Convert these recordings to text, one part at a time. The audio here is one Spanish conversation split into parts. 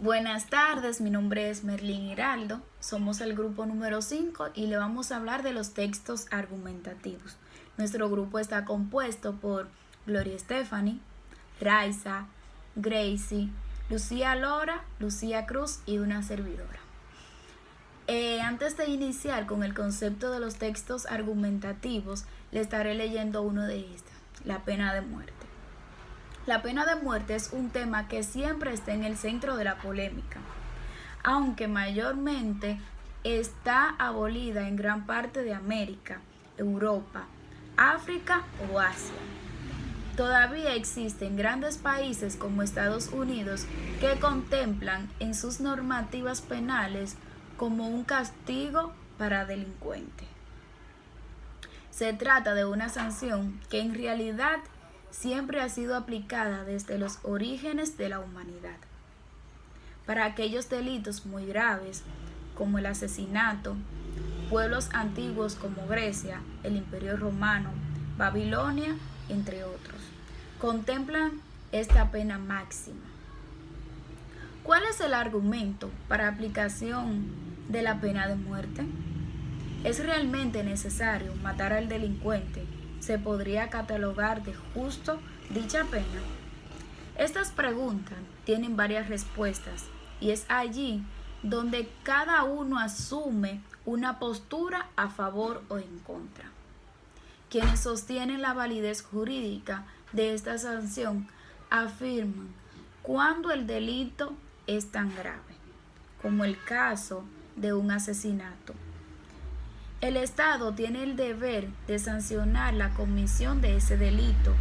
Buenas tardes, mi nombre es Merlin Hiraldo, somos el grupo número 5 y le vamos a hablar de los textos argumentativos. Nuestro grupo está compuesto por Gloria Stephanie, Raiza, Gracie, Lucía Lora, Lucía Cruz y una servidora. Antes de iniciar con el concepto de los textos argumentativos, le estaré leyendo uno de estos, la pena de muerte. La pena de muerte es un tema que siempre está en el centro de la polémica, aunque mayormente está abolida en gran parte de América, Europa, África o Asia. Todavía existen grandes países como Estados Unidos que contemplan en sus normativas penales como un castigo para delincuentes. Se trata de una sanción que en realidad siempre ha sido aplicada desde los orígenes de la humanidad. Para aquellos delitos muy graves, como el asesinato, pueblos antiguos como Grecia, el Imperio Romano, Babilonia, entre otros, contemplan esta pena máxima. ¿Cuál es el argumento para aplicación de la pena de muerte? ¿Es realmente necesario matar al delincuente? ¿Se podría catalogar de justo dicha pena? Estas preguntas tienen varias respuestas y es allí donde cada uno asume una postura a favor o en contra. Quienes sostienen la validez jurídica de esta sanción afirman cuando el delito es tan grave, como el caso de un asesinato. El Estado tiene el deber de sancionar la comisión de ese delito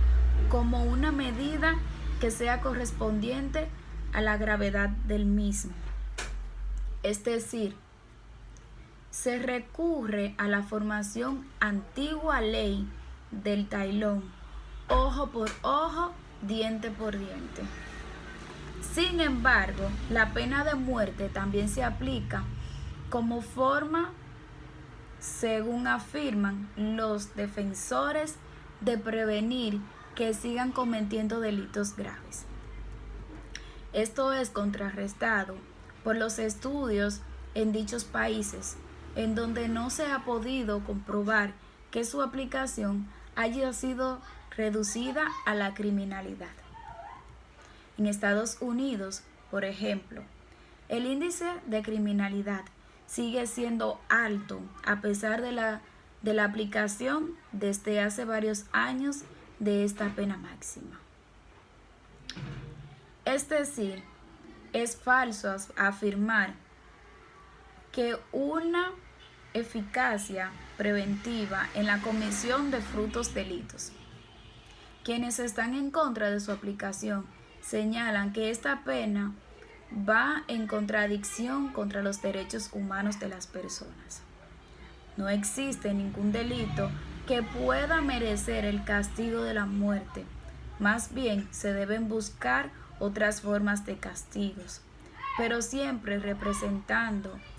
como una medida que sea correspondiente a la gravedad del mismo. Es decir, se recurre a la formación antigua ley del tailón, ojo por ojo, diente por diente. Sin embargo, la pena de muerte también se aplica como forma, según afirman los defensores, de prevenir que sigan cometiendo delitos graves. Esto es contrarrestado por los estudios en dichos países, en donde no se ha podido comprobar que su aplicación haya sido reducida a la criminalidad. En Estados Unidos, por ejemplo, el índice de criminalidad sigue siendo alto a pesar de la aplicación desde hace varios años de esta pena máxima. Es decir, es falso afirmar que una eficacia preventiva en la comisión de frutos delitos. Quienes están en contra de su aplicación señalan que esta pena va en contradicción contra los derechos humanos de las personas. No existe ningún delito que pueda merecer el castigo de la muerte. Más bien se deben buscar otras formas de castigos, pero siempre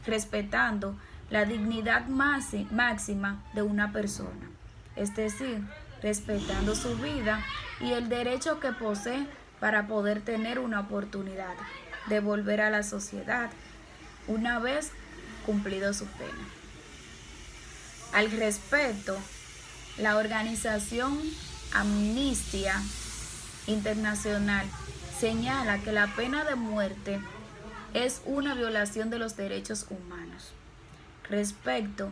respetando la dignidad máxima de una persona, es decir, respetando su vida y el derecho que posee para poder tener una oportunidad de volver a la sociedad una vez cumplido su pena. Al respecto, la organización Amnistía Internacional señala que la pena de muerte es una violación de los derechos humanos. Respecto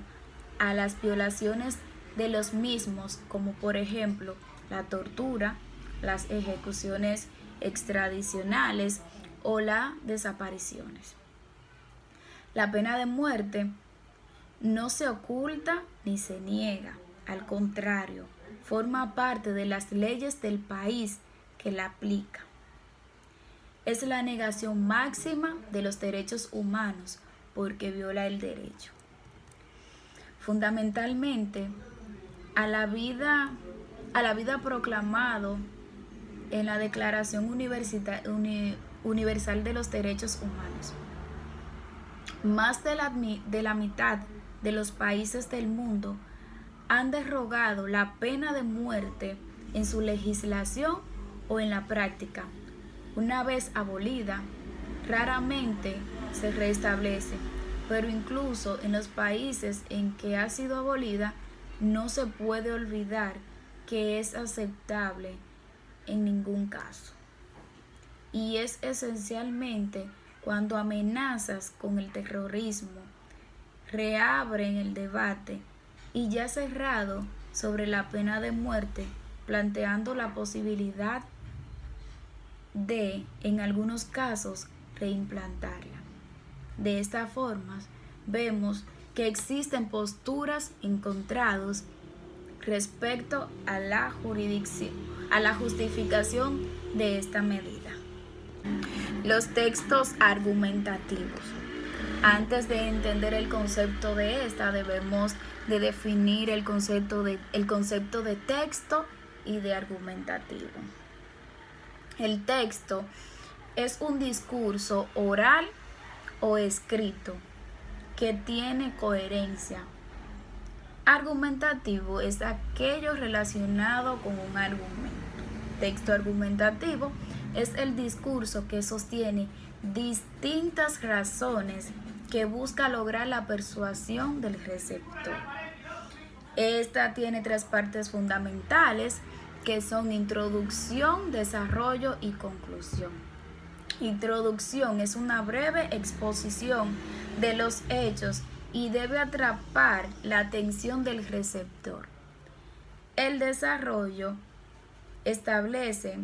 a las violaciones de los mismos, como por ejemplo la tortura, las ejecuciones extradicionales o las desapariciones. La pena de muerte no se oculta ni se niega, al contrario, forma parte de las leyes del país que la aplica. Es la negación máxima de los derechos humanos porque viola el derecho. Fundamentalmente, a la vida proclamado en la Declaración Universal de los Derechos Humanos. Más de la mitad de los países del mundo han derogado la pena de muerte en su legislación o en la práctica. Una vez abolida, raramente se restablece, pero incluso en los países en que ha sido abolida, no se puede olvidar que es aceptable en ningún caso. Y es esencialmente cuando amenazas con el terrorismo reabren el debate y ya cerrado sobre la pena de muerte, planteando la posibilidad de, en algunos casos, reimplantarla. De esta forma, vemos que existen posturas encontradas respecto a la justificación de esta medida. Los textos argumentativos. Antes de entender el concepto de esta, debemos de definir el concepto de texto y de argumentativo. El texto es un discurso oral o escrito que tiene coherencia. Argumentativo es aquello relacionado con un argumento. Texto argumentativo es el discurso que sostiene distintas razones que busca lograr la persuasión del receptor. Esta tiene 3 partes fundamentales que son introducción, desarrollo y conclusión. Introducción es una breve exposición de los hechos y debe atrapar la atención del receptor. El desarrollo establece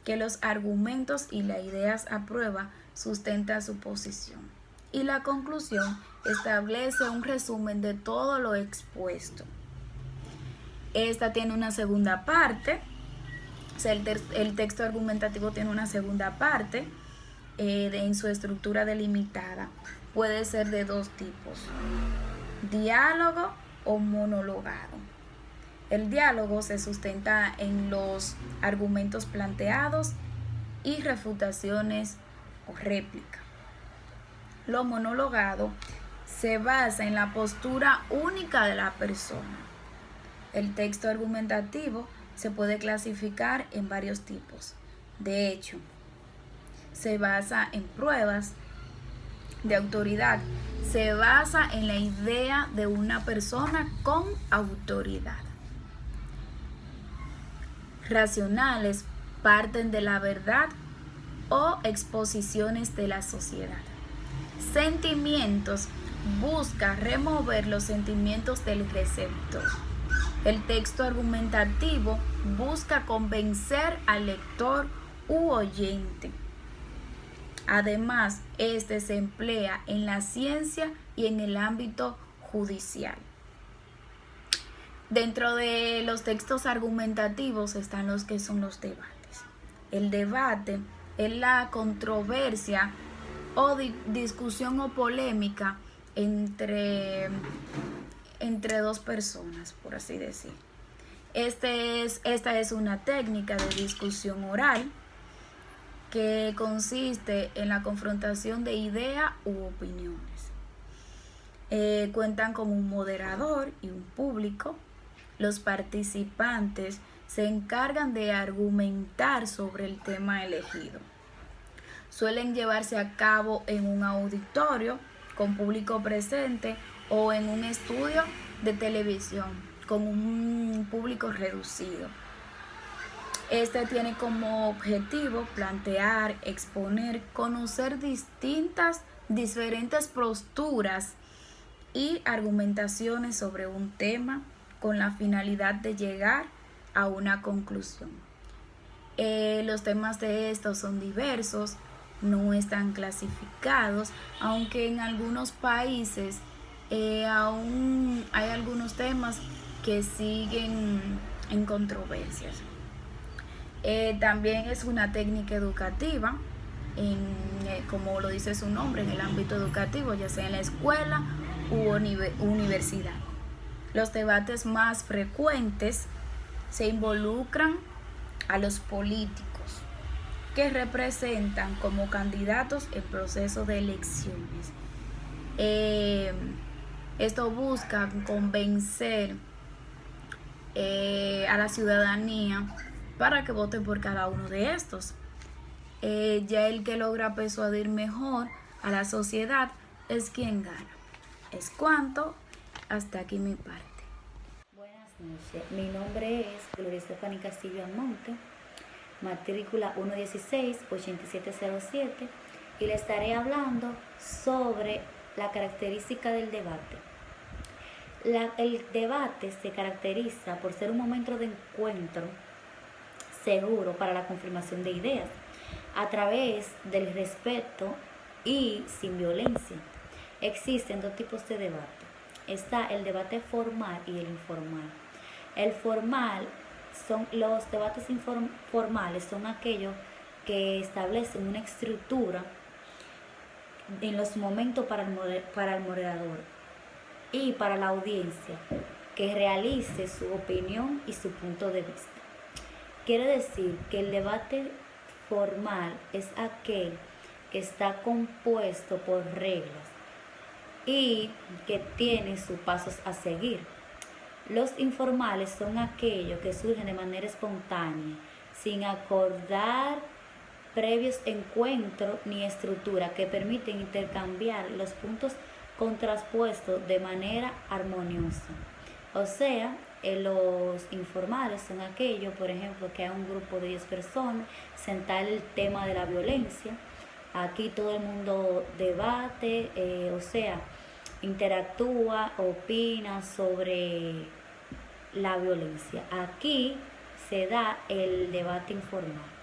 que los argumentos y las ideas a prueba sustentan su posición. Y la conclusión establece un resumen de todo lo expuesto. Esta tiene una segunda parte, o sea, el texto argumentativo tiene una segunda parte en su estructura delimitada. Puede ser de 2 tipos, diálogo o monologado. El diálogo se sustenta en los argumentos planteados y refutaciones o réplica. Lo monologado se basa en la postura única de la persona. El texto argumentativo se puede clasificar en varios tipos. De hecho, se basa en pruebas de autoridad. Se basa en la idea de una persona con autoridad. Racionales parten de la verdad o exposiciones de la sociedad. Sentimientos busca remover los sentimientos del receptor. El texto argumentativo busca convencer al lector u oyente. Además, este se emplea en la ciencia y en el ámbito judicial. Dentro de los textos argumentativos están los que son los debates. El debate es la controversia o discusión o polémica entre 2 personas, por así decir. Esta es una técnica de discusión oral que consiste en la confrontación de ideas u opiniones. Cuentan con un moderador y un público. Los participantes se encargan de argumentar sobre el tema elegido. Suelen llevarse a cabo en un auditorio con público presente o en un estudio de televisión con un público reducido. Este tiene como objetivo plantear, exponer, conocer diferentes posturas y argumentaciones sobre un tema con la finalidad de llegar a una conclusión. Los temas de estos son diversos, no están clasificados, aunque en algunos países aún hay algunos temas que siguen en controversias. También es una técnica educativa, como lo dice su nombre, en el ámbito educativo, ya sea en la escuela u universidad. Los debates más frecuentes se involucran a los políticos que representan como candidatos el proceso de elecciones. Esto busca convencer a la ciudadanía para que voten por cada uno de estos. Ya el que logra persuadir mejor a la sociedad es quien gana. Es cuanto, hasta aquí mi parte. Buenas noches, mi nombre es Gloria Estefani Castillo Almonte, matrícula 116-8707, y le estaré hablando sobre la característica del debate. El debate se caracteriza por ser un momento de encuentro seguro para la confirmación de ideas, a través del respeto y sin violencia. Existen dos tipos de debate. Está el debate formal y el informal. El formal los debates formales son aquellos que establecen una estructura en los momentos para el moderador y para la audiencia que realice su opinión y su punto de vista. Quiere decir que el debate formal es aquel que está compuesto por reglas y que tiene sus pasos a seguir. Los informales son aquellos que surgen de manera espontánea, sin acordar previos encuentros ni estructura, que permiten intercambiar los puntos contrapuestos de manera armoniosa. O sea, los informales son aquellos, por ejemplo, que hay un grupo de 10 personas, sentar el tema de la violencia. Aquí todo el mundo debate, interactúa, opina sobre la violencia. Aquí se da el debate informal.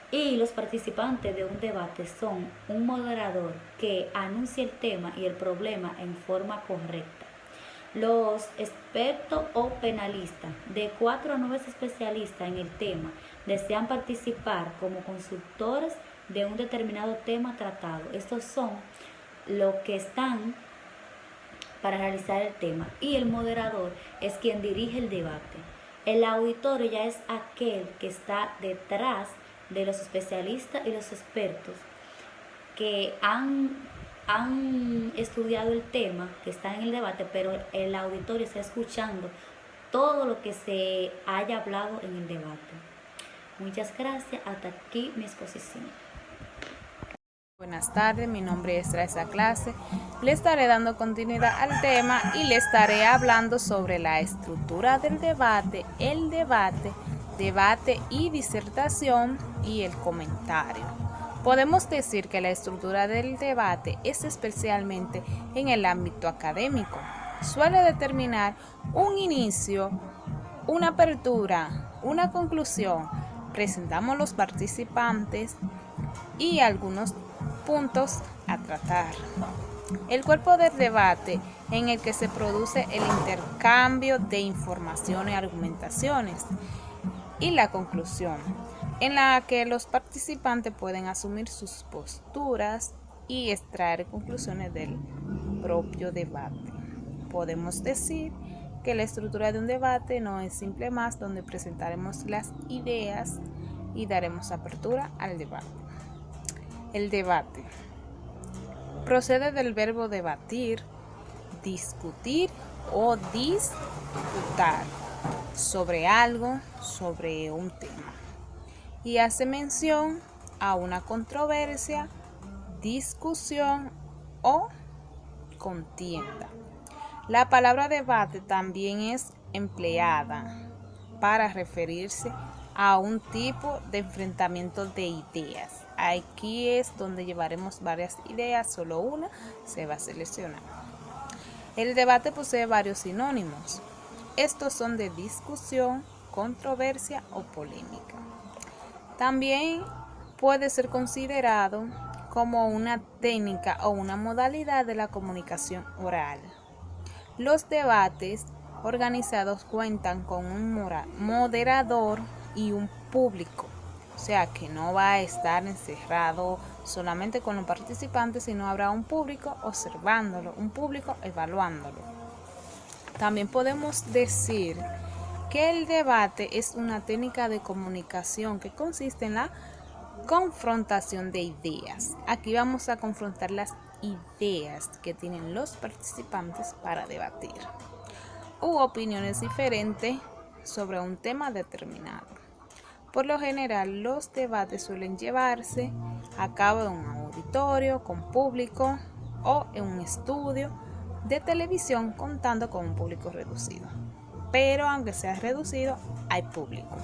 Y los participantes de un debate son un moderador que anuncia el tema y el problema en forma correcta. Los expertos o penalistas, de 4 a 9 especialistas en el tema, desean participar como consultores de un determinado tema tratado. Estos son los que están para realizar el tema, y el moderador es quien dirige el debate. El auditorio ya es aquel que está detrás de los especialistas y los expertos que han estudiado el tema, que están en el debate, pero el auditorio está escuchando todo lo que se haya hablado en el debate. Muchas gracias, hasta aquí mi exposición. Buenas tardes, mi nombre es Raisa Clase. Le estaré dando continuidad al tema y le estaré hablando sobre la estructura del debate, el debate y disertación y el comentario. Podemos decir que la estructura del debate es especialmente en el ámbito académico. Suele determinar un inicio, una apertura, una conclusión. Presentamos los participantes y algunos puntos a tratar. El cuerpo del debate, en el que se produce el intercambio de informaciones y argumentaciones, y la conclusión, en la que los participantes pueden asumir sus posturas y extraer conclusiones del propio debate. Podemos decir que la estructura de un debate no es simple más donde presentaremos las ideas y daremos apertura al debate. El debate procede del verbo debatir, discutir o disputar sobre algo, sobre un tema, y hace mención a una controversia, discusión o contienda. La palabra debate también es empleada para referirse a un tipo de enfrentamiento de ideas. Aquí es donde llevaremos varias ideas, solo una se va a seleccionar. El debate posee varios sinónimos. Estos son de discusión, controversia o polémica. También puede ser considerado como una técnica o una modalidad de la comunicación oral. Los debates organizados cuentan con un moderador y un público, o sea que no va a estar encerrado solamente con los participantes, sino habrá un público observándolo, un público evaluándolo. También podemos decir que el debate es una técnica de comunicación que consiste en la confrontación de ideas. Aquí vamos a confrontar las ideas que tienen los participantes para debatir u opiniones diferentes sobre un tema determinado. Por lo general, los debates suelen llevarse a cabo en un auditorio con público o en un estudio de televisión contando con un público reducido. Pero aunque sea reducido, hay público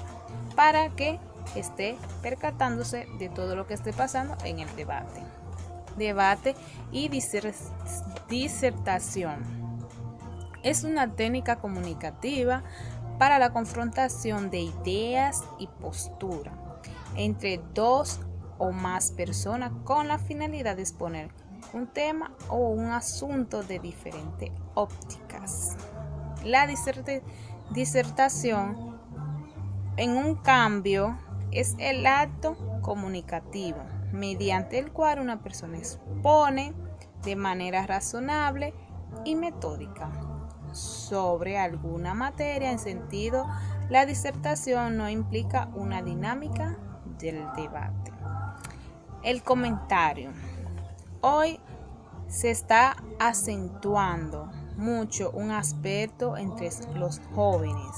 para que esté percatándose de todo lo que esté pasando en el debate. Debate y disertación. Es una técnica comunicativa para la confrontación de ideas y postura entre dos o más personas con la finalidad de exponer un tema o un asunto de diferentes ópticas. La disertación, en un cambio, es el acto comunicativo mediante el cual una persona expone de manera razonable y metódica sobre alguna materia. En sentido, la disertación no implica una dinámica del debate. El comentario. Hoy se está acentuando mucho un aspecto entre los jóvenes: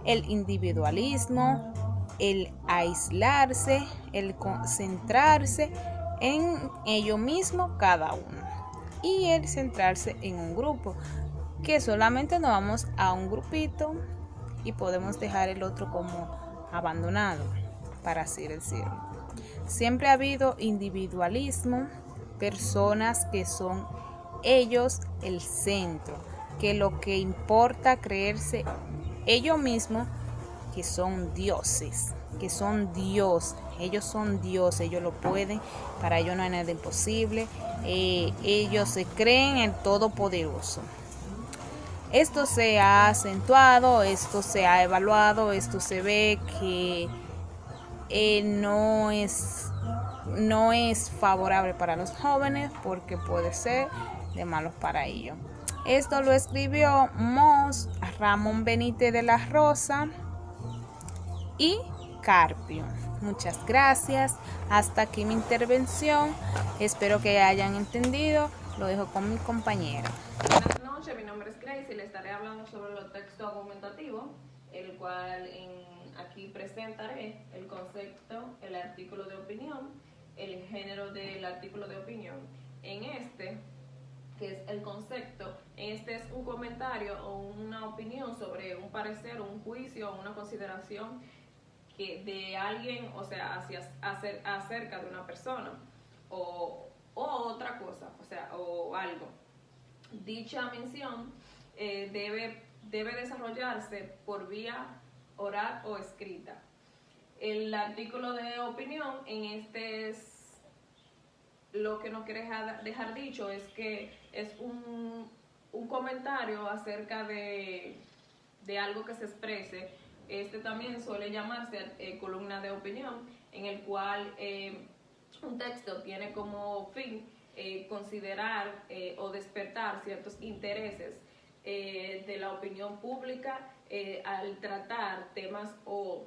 el individualismo, el aislarse, el concentrarse en ello mismo cada uno y el centrarse en un grupo, que solamente nos vamos a un grupito y podemos dejar el otro como abandonado, para así decirlo. Siempre ha habido individualismo, personas que son ellos el centro, que lo que importa creerse ellos mismos que son dioses, que son Dios, ellos son Dios, ellos lo pueden, para ellos no hay nada imposible, ellos se creen el Todopoderoso. Esto se ha acentuado, esto se ha evaluado, esto se ve que no es favorable para los jóvenes, porque puede ser de malos para ellos. Esto lo escribió Ramón Benítez de la Rosa y Carpio. Muchas gracias. Hasta aquí mi intervención. Espero que hayan entendido. Lo dejo con mi compañera. Buenas noches, mi nombre es Grace y le estaré hablando sobre los textos argumentativos, el cual aquí presentaré el concepto, el artículo de opinión, el género del artículo de opinión. En este, que es el concepto, este es un comentario o una opinión sobre un parecer, un juicio o una consideración que de alguien, o sea, acerca de una persona o otra cosa, o sea, o algo. Dicha mención debe desarrollarse por vía oral o escrita. El artículo de opinión en este es lo que nos quiere dejar dicho, es que es un comentario acerca de algo que se exprese. Este también suele llamarse columna de opinión, en el cual un texto tiene como fin considerar o despertar ciertos intereses de la opinión pública al tratar temas o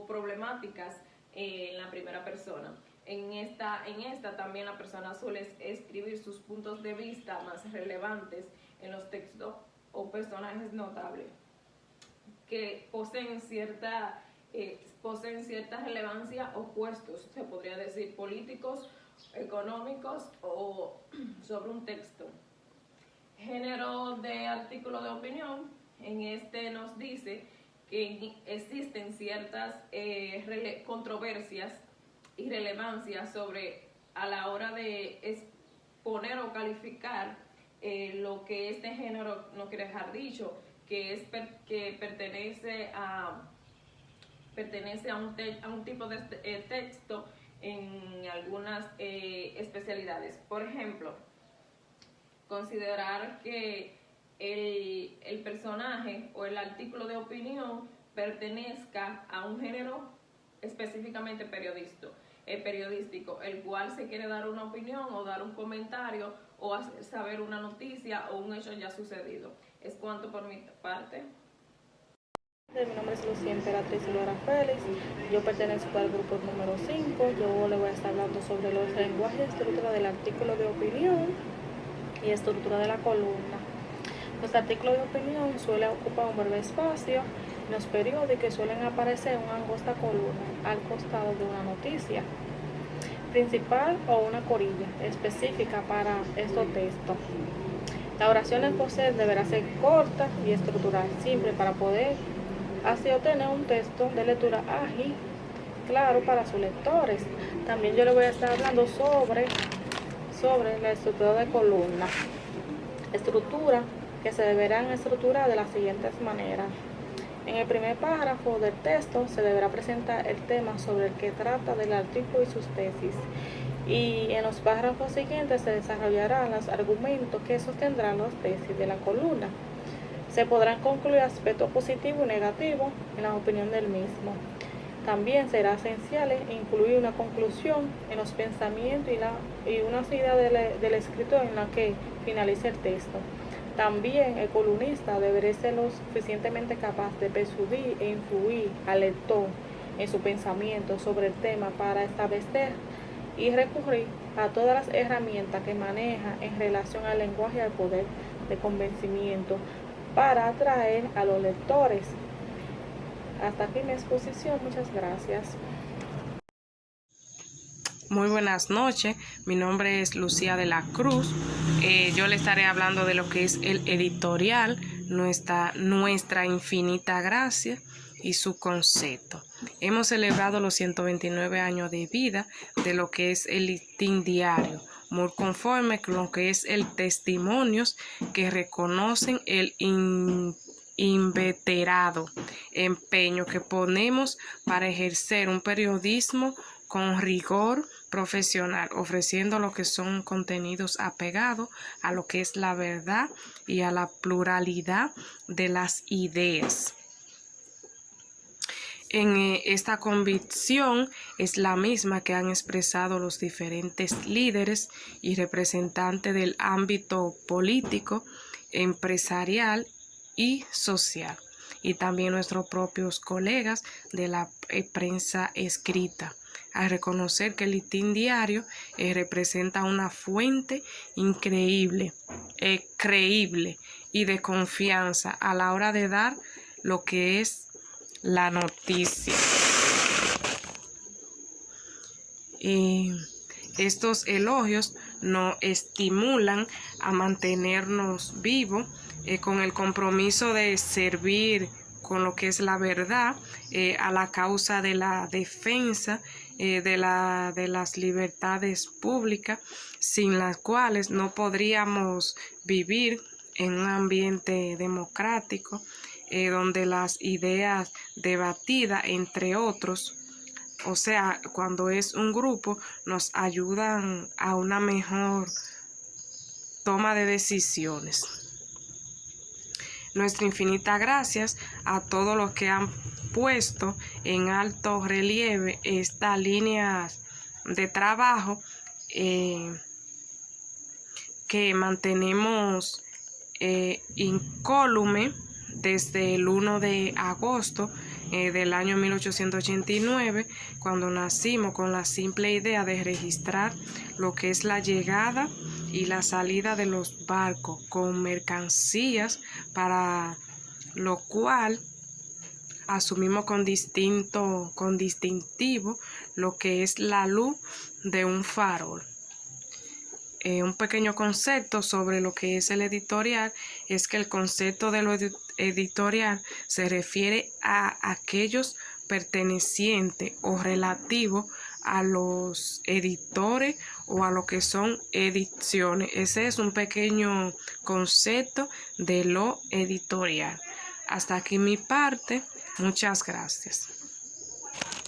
problemáticas en la primera persona. En esta también la persona suele escribir sus puntos de vista más relevantes en los textos o personajes notables que poseen cierta relevancia o puestos, se podría decir, políticos, económicos o sobre un texto. Género de artículo de opinión, en este nos dice que existen ciertas controversias y relevancias sobre a la hora de exponer o calificar lo que este género nos quiere dejar dicho, que es que pertenece a un tipo de texto en algunas especialidades. Por ejemplo, considerar que el personaje o el artículo de opinión pertenezca a un género específicamente periodístico, el cual se quiere dar una opinión o dar un comentario o hacer saber una noticia o un hecho ya sucedido. Es cuanto por mi parte. Mi nombre es Lucía Emperatriz Lora Félix, yo pertenezco al grupo número 5. Yo le voy a estar hablando sobre los lenguajes y estructura del artículo de opinión y estructura de la columna. Los artículos de opinión suelen ocupar un breve espacio en los periódicos suelen aparecer una angosta columna al costado de una noticia principal o una corilla específica para estos textos. La oración escocés deberá ser corta y estructural, simple, para poder así obtener un texto de lectura ágil, claro para sus lectores. También yo les voy a estar hablando sobre la estructura de columna. Estructura que se deberán estructurar de las siguientes maneras. En el primer párrafo del texto se deberá presentar el tema sobre el que trata del artículo y sus tesis. Y en los párrafos siguientes se desarrollarán los argumentos que sostendrán las tesis de la columna. Se podrán concluir aspectos positivos y negativos en la opinión del mismo. También será esencial incluir una conclusión en los pensamientos y unas ideas del escritor en la que finalice el texto. También el columnista deberá ser lo suficientemente capaz de persuadir e influir al lector en su pensamiento sobre el tema para establecer y recurrir a todas las herramientas que maneja en relación al lenguaje y al poder de convencimiento para atraer a los lectores. Hasta aquí mi exposición. Muchas gracias. Muy buenas noches, mi nombre es Lucía de la Cruz. Yo le estaré hablando de lo que es el editorial, nuestra infinita gracia y su concepto. Hemos celebrado los 129 años de vida de lo que es el Listín Diario, muy conforme con lo que es el testimonios que reconocen el inveterado empeño que ponemos para ejercer un periodismo con rigor profesional, ofreciendo lo que son contenidos apegados a lo que es la verdad y a la pluralidad de las ideas. Esta convicción es la misma que han expresado los diferentes líderes y representantes del ámbito político, empresarial y social, y también nuestros propios colegas de la prensa escrita, a reconocer que el Listín Diario representa una fuente increíble, creíble y de confianza a la hora de dar lo que es la noticia. Estos elogios nos estimulan a mantenernos vivos con el compromiso de servir con lo que es la verdad a la causa de la defensa de las libertades públicas, sin las cuales no podríamos vivir en un ambiente democrático donde las ideas debatidas entre otros, o sea, cuando es un grupo, nos ayudan a una mejor toma de decisiones. Nuestra infinita gracias a todos los que han puesto en alto relieve estas líneas de trabajo que mantenemos incólume desde el 1 de agosto del año 1889, cuando nacimos con la simple idea de registrar lo que es la llegada y la salida de los barcos con mercancías, para lo cual asumimos con distintivo lo que es la luz de un farol. Un pequeño concepto sobre lo que es el editorial es que el concepto de lo editorial se refiere a aquellos pertenecientes o relativos a los editores o a lo que son ediciones. Ese es un pequeño concepto de lo editorial. Hasta aquí mi parte. Muchas gracias.